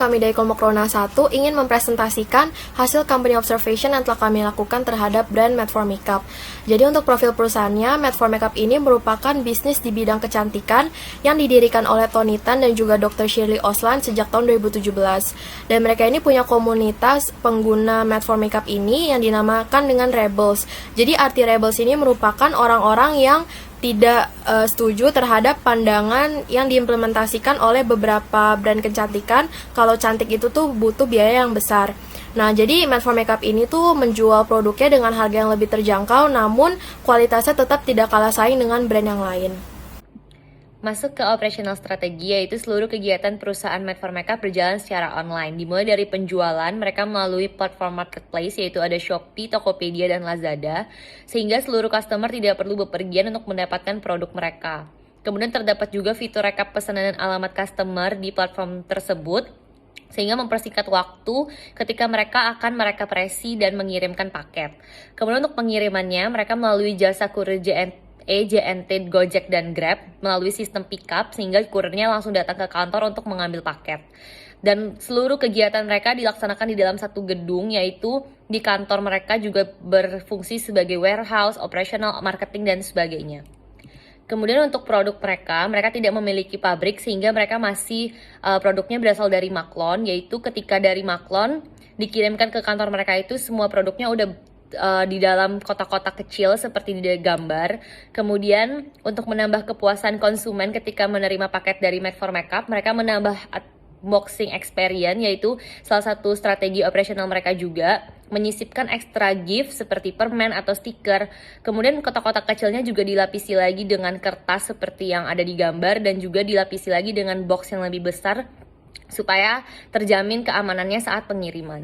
Kami dari kelompok Rona 1 ingin mempresentasikan hasil company observation yang telah kami lakukan terhadap brand Made for Makeup. Jadi untuk profil perusahaannya, Made for Makeup ini merupakan bisnis di bidang kecantikan yang didirikan oleh Tony Tan dan juga Dr. Shirley Oslan sejak tahun 2017. Dan mereka ini punya komunitas pengguna Made for Makeup ini yang dinamakan dengan Rebels. Jadi arti Rebels ini merupakan orang-orang yang tidak setuju terhadap pandangan yang diimplementasikan oleh beberapa brand kecantikan kalau cantik itu tuh butuh biaya yang besar. Nah, jadi Made for Makeup ini tuh menjual produknya dengan harga yang lebih terjangkau, namun kualitasnya tetap tidak kalah saing dengan brand yang lain. Masuk ke operational strategi, yaitu seluruh kegiatan perusahaan Made for Makeup berjalan secara online. Dimulai dari penjualan, mereka melalui platform marketplace, yaitu ada Shopee, Tokopedia, dan Lazada, sehingga seluruh customer tidak perlu bepergian untuk mendapatkan produk mereka. Kemudian terdapat juga fitur rekap pesanan dan alamat customer di platform tersebut, sehingga mempersingkat waktu ketika mereka akan merekapresi dan mengirimkan paket. Kemudian untuk pengirimannya, mereka melalui jasa kurir JNT, Gojek, dan Grab melalui sistem pickup sehingga kurirnya langsung datang ke kantor untuk mengambil paket. Dan seluruh kegiatan mereka dilaksanakan di dalam satu gedung, yaitu di kantor mereka juga berfungsi sebagai warehouse, operational, marketing, dan sebagainya. Kemudian untuk produk mereka tidak memiliki pabrik sehingga mereka masih produknya berasal dari Maklon, yaitu ketika dari Maklon dikirimkan ke kantor mereka itu semua produknya udah di dalam kotak-kotak kecil seperti di gambar. Kemudian untuk menambah kepuasan konsumen ketika menerima paket dari Made for Makeup, mereka menambah unboxing experience, yaitu salah satu strategi operasional mereka juga menyisipkan extra gift seperti permen atau stiker. Kemudian kotak-kotak kecilnya juga dilapisi lagi dengan kertas seperti yang ada di gambar dan juga dilapisi lagi dengan box yang lebih besar supaya terjamin keamanannya saat pengiriman.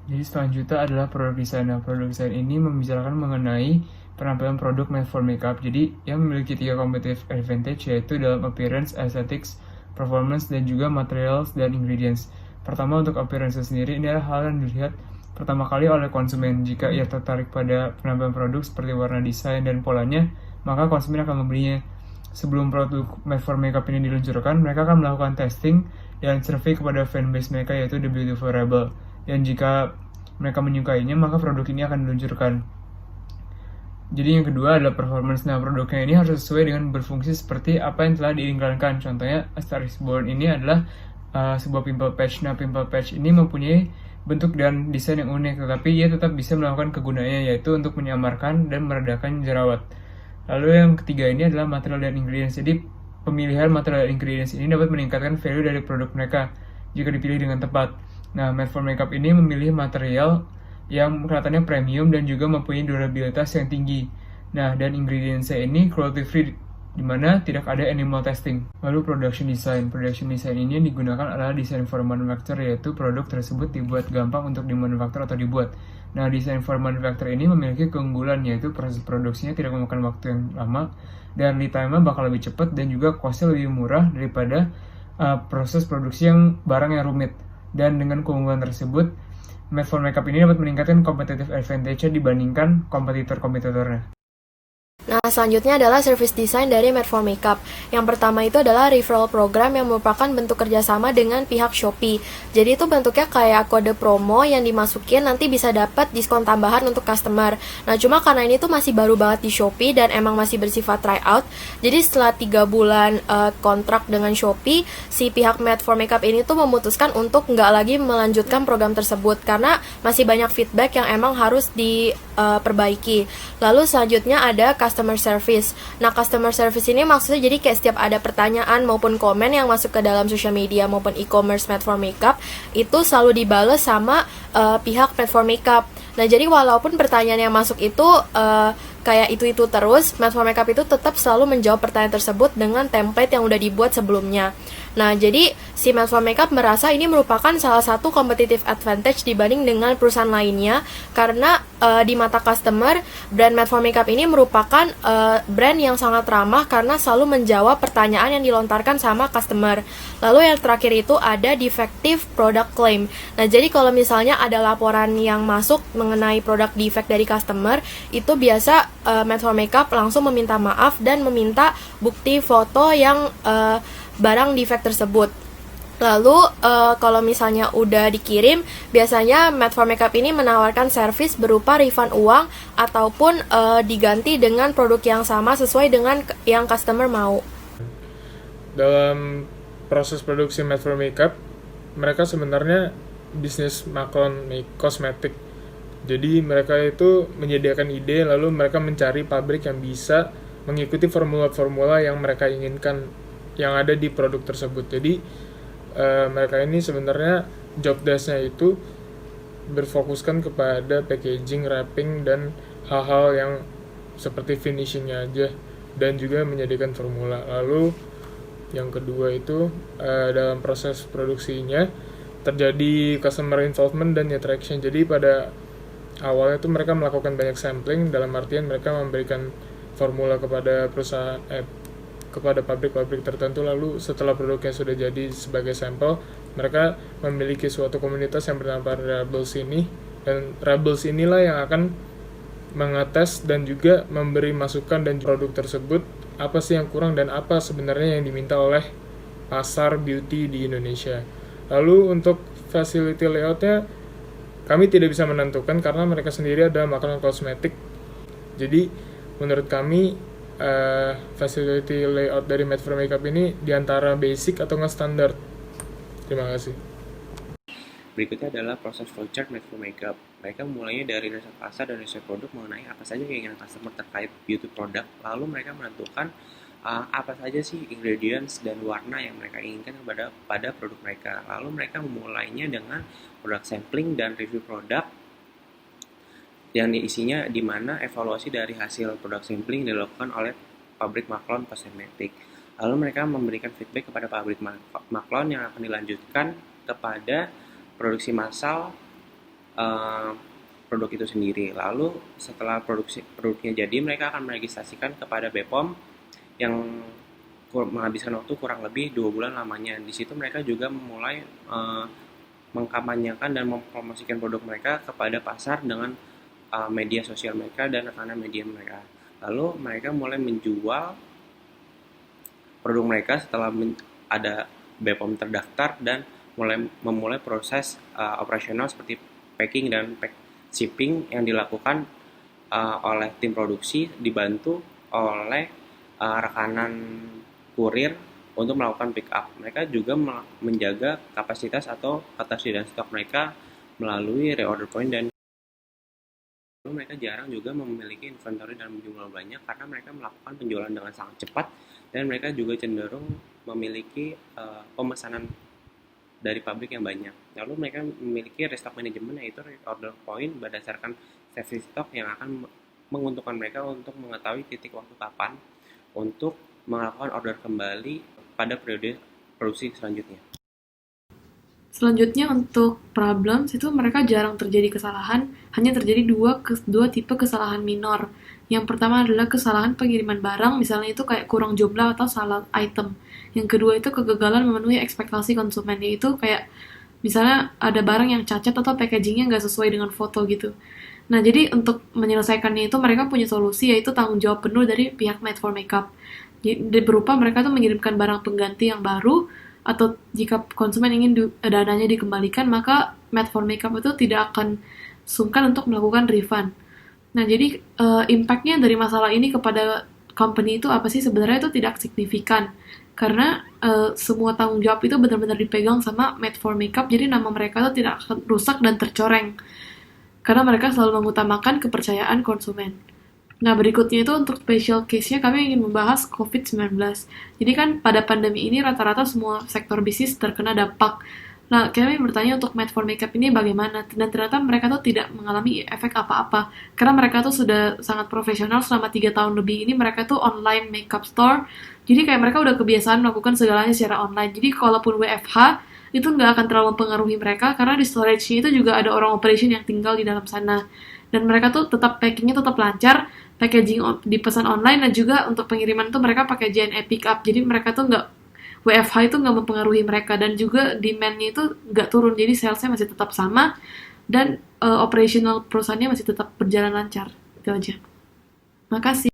Jadi selanjutnya adalah produk desain. Nah, produk desain ini membicarakan mengenai penampilan produk Made for Makeup. Jadi yang memiliki 3 competitive advantage, yaitu dalam appearance, aesthetics, performance, dan juga materials dan ingredients. Pertama, untuk appearance sendiri, ini adalah hal yang dilihat pertama kali oleh konsumen. Jika ia tertarik pada penampilan produk seperti warna desain dan polanya, maka konsumen akan membelinya. Sebelum produk Made for Makeup ini diluncurkan, mereka akan melakukan testing dan survei kepada fanbase mereka, yaitu The Beautiful Rebel. Dan jika mereka menyukainya, maka produk ini akan diluncurkan. Jadi yang kedua adalah performance. Nah, produknya ini harus sesuai dengan berfungsi seperti apa yang telah diiklankan. Contohnya, A Star is Born ini adalah sebuah pimple patch. Nah, pimple patch ini mempunyai bentuk dan desain yang unik, tetapi ia tetap bisa melakukan kegunaannya, yaitu untuk menyamarkan dan meredakan jerawat. Lalu yang ketiga ini adalah material dan ingredients. Jadi pemilihan material dan ingredients ini dapat meningkatkan value dari produk mereka jika dipilih dengan tepat. Nah, Made for Makeup ini memilih material yang kelihatannya premium dan juga mempunyai durabilitas yang tinggi. Nah, dan ingredientsnya ini cruelty free, di mana tidak ada animal testing. Lalu production design. Production design ini digunakan adalah design for manufacture, yaitu produk tersebut dibuat gampang untuk dimanufaktur atau dibuat. Nah, design for manufacture ini memiliki keunggulan, yaitu proses produksinya tidak memakan waktu yang lama dan lead time-nya bakal lebih cepat dan juga cost-nya lebih murah daripada proses produksi yang barang yang rumit. Dan dengan keunggulan tersebut, Made for Makeup ini dapat meningkatkan competitive advantage dibandingkan kompetitor-kompetitornya. Nah, selanjutnya adalah service design dari Made for Makeup. Yang pertama itu adalah referral program yang merupakan bentuk kerjasama dengan pihak Shopee. Jadi itu bentuknya kayak kode promo yang dimasukin nanti bisa dapat diskon tambahan untuk customer. Nah, cuma karena ini tuh masih baru banget di Shopee dan emang masih bersifat tryout. Jadi setelah 3 bulan kontrak dengan Shopee, si pihak Made for Makeup ini tuh memutuskan untuk nggak lagi melanjutkan program tersebut karena masih banyak feedback yang emang harus diperbaiki. Lalu selanjutnya ada customer service. Nah, customer service ini maksudnya jadi kayak setiap ada pertanyaan maupun komen yang masuk ke dalam social media maupun e-commerce Made for Makeup itu selalu dibales sama pihak Made for Makeup. Nah, jadi walaupun pertanyaan yang masuk itu kayak itu terus, Made for Makeup itu tetap selalu menjawab pertanyaan tersebut dengan template yang udah dibuat sebelumnya. Nah, jadi si Made for Makeup merasa ini merupakan salah satu competitive advantage dibanding dengan perusahaan lainnya karena di mata customer, brand Made for Makeup ini merupakan brand yang sangat ramah karena selalu menjawab pertanyaan yang dilontarkan sama customer. Lalu yang terakhir itu ada defective product claim. Nah, jadi kalau misalnya ada laporan yang masuk mengenai produk defect dari customer, itu biasa Made for Makeup langsung meminta maaf dan meminta bukti foto yang barang defect tersebut. Lalu kalau misalnya udah dikirim, biasanya Made for Makeup ini menawarkan servis berupa refund uang ataupun diganti dengan produk yang sama sesuai dengan yang customer mau. Dalam proses produksi Made for Makeup, mereka sebenarnya bisnis makron kosmetik. Jadi mereka itu menyediakan ide, lalu mereka mencari pabrik yang bisa mengikuti formula-formula yang mereka inginkan yang ada di produk tersebut. Jadi mereka ini sebenarnya job desk-nya itu berfokuskan kepada packaging, wrapping, dan hal-hal yang seperti finishing-nya aja, dan juga menyediakan formula. Lalu yang kedua itu dalam proses produksinya terjadi customer involvement dan attraction. Jadi pada awalnya tuh mereka melakukan banyak sampling, dalam artian mereka memberikan formula kepada perusahaan kepada pabrik-pabrik tertentu. Lalu setelah produknya sudah jadi sebagai sampel, mereka memiliki suatu komunitas yang bernama Rebels ini, dan Rebels inilah yang akan mengetes dan juga memberi masukan dan produk tersebut apa sih yang kurang dan apa sebenarnya yang diminta oleh pasar beauty di Indonesia. Lalu untuk facility layoutnya kami tidak bisa menentukan karena mereka sendiri adalah makanan kosmetik. Jadi menurut kami facility layout dari Made for Makeup ini diantara basic atau nggak standar. Terima kasih. Berikutnya adalah proses flowchart Made for Makeup. Mereka memulainya dari riset pasar dan riset produk mengenai apa saja keinginan customer terkait beauty product. Lalu mereka menentukan apa saja sih ingredients dan warna yang mereka inginkan pada produk mereka. Lalu mereka memulainya dengan produk sampling dan review produk yang isinya di mana evaluasi dari hasil produk sampling dilakukan oleh pabrik maklon kosmetik. Lalu mereka memberikan feedback kepada pabrik maklon yang akan dilanjutkan kepada produksi massal produk itu sendiri. Lalu setelah produknya jadi, mereka akan meregistrasikan kepada BPOM yang menghabiskan waktu kurang lebih 2 bulan lamanya. Di situ mereka juga memulai mengkampanyekan dan mempromosikan produk mereka kepada pasar dengan media sosial mereka dan rekanan media mereka. Lalu mereka mulai menjual produk mereka setelah ada BPOM terdaftar dan memulai proses operasional seperti packing dan shipping yang dilakukan oleh tim produksi dibantu oleh rekanan kurir untuk melakukan pick up. Mereka juga menjaga kapasitas atau ketersediaan stok mereka melalui reorder point, dan mereka jarang juga memiliki inventory dalam jumlah banyak karena mereka melakukan penjualan dengan sangat cepat, dan mereka juga cenderung memiliki pemesanan dari pabrik yang banyak. Lalu mereka memiliki restock management, yaitu reorder point berdasarkan safety stock yang akan menguntungkan mereka untuk mengetahui titik waktu kapan untuk melakukan order kembali pada periode produksi selanjutnya. Selanjutnya untuk problems itu mereka jarang terjadi kesalahan, hanya terjadi dua tipe kesalahan minor. Yang pertama adalah kesalahan pengiriman barang, misalnya itu kayak kurang jumlah atau salah item. Yang kedua itu kegagalan memenuhi ekspektasi konsumen, yaitu kayak misalnya ada barang yang cacat atau packagingnya nggak sesuai dengan foto gitu. Nah, jadi untuk menyelesaikannya itu mereka punya solusi, yaitu tanggung jawab penuh dari pihak Made for Makeup. Jadi, berupa mereka tuh mengirimkan barang pengganti yang baru, atau jika konsumen ingin dananya dikembalikan, maka Made for Makeup itu tidak akan sungkan untuk melakukan refund. Nah, jadi impact-nya dari masalah ini kepada company itu apa sih? Sebenarnya itu tidak signifikan. Karena semua tanggung jawab itu benar-benar dipegang sama Made for Makeup, jadi nama mereka itu tidak akan rusak dan tercoreng. Karena mereka selalu mengutamakan kepercayaan konsumen. Nah, berikutnya itu untuk special case-nya kami ingin membahas COVID-19. Jadi kan pada pandemi ini rata-rata semua sektor bisnis terkena dampak. Nah, kami bertanya untuk Made for Makeup ini bagaimana, dan ternyata mereka tuh tidak mengalami efek apa-apa. Karena mereka tuh sudah sangat profesional selama 3 tahun lebih ini, mereka tuh online makeup store. Jadi kayak mereka udah kebiasaan melakukan segalanya secara online. Jadi kalaupun WFH, itu nggak akan terlalu mempengaruhi mereka, karena di storage-nya itu juga ada orang operation yang tinggal di dalam sana. Dan mereka tuh tetap packingnya tetap lancar, packaging dipesan online, dan juga untuk pengiriman tuh mereka pakai JNE pick up. Jadi mereka tuh nggak, WFH itu nggak mempengaruhi mereka, dan juga demand-nya itu nggak turun, jadi sales-nya masih tetap sama, dan operational perusahaannya masih tetap berjalan lancar. Itu aja. Makasih.